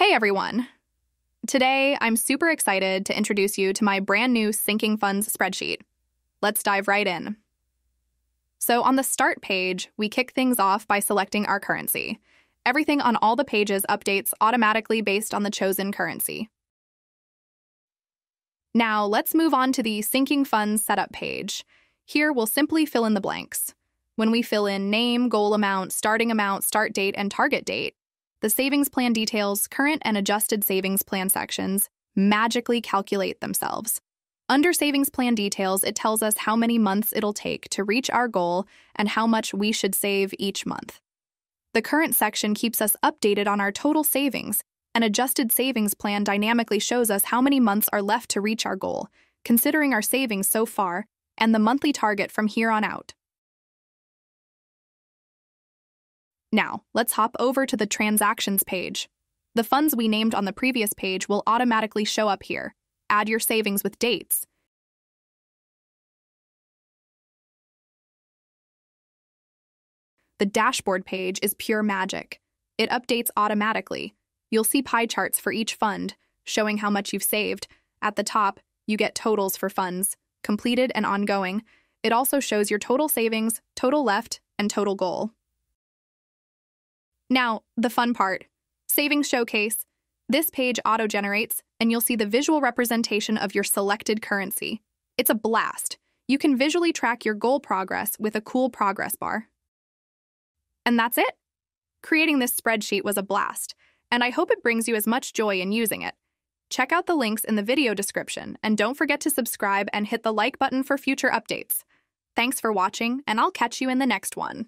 Hey everyone! Today, I'm super excited to introduce you to my brand new sinking funds spreadsheet. Let's dive right in. So on the start page, we kick things off by selecting our currency. Everything on all the pages updates automatically based on the chosen currency. Now, let's move on to the sinking funds setup page. Here, we'll simply fill in the blanks. When we fill in name, goal amount, start date, and target date, the savings plan details, current and adjusted savings plan sections magically calculate themselves. Under savings plan details, it tells us how many months it'll take to reach our goal and how much we should save each month. The current section keeps us updated on our total savings, and adjusted savings plan dynamically shows us how many months are left to reach our goal, considering our savings so far and the monthly target from here on out. Now, let's hop over to the transactions page. The funds we named on the previous page will automatically show up here. Add your savings with dates. The dashboard page is pure magic. It updates automatically. You'll see pie charts for each fund, showing how much you've saved. At the top, you get totals for funds, completed and ongoing. It also shows your total savings, total left, and total goal. Now, the fun part, Savings Showcase. This page auto-generates, and you'll see the visual representation of your selected currency. It's a blast. You can visually track your goal progress with a cool progress bar. And that's it. Creating this spreadsheet was a blast, and I hope it brings you as much joy in using it. Check out the links in the video description, and don't forget to subscribe and hit the like button for future updates. Thanks for watching, and I'll catch you in the next one.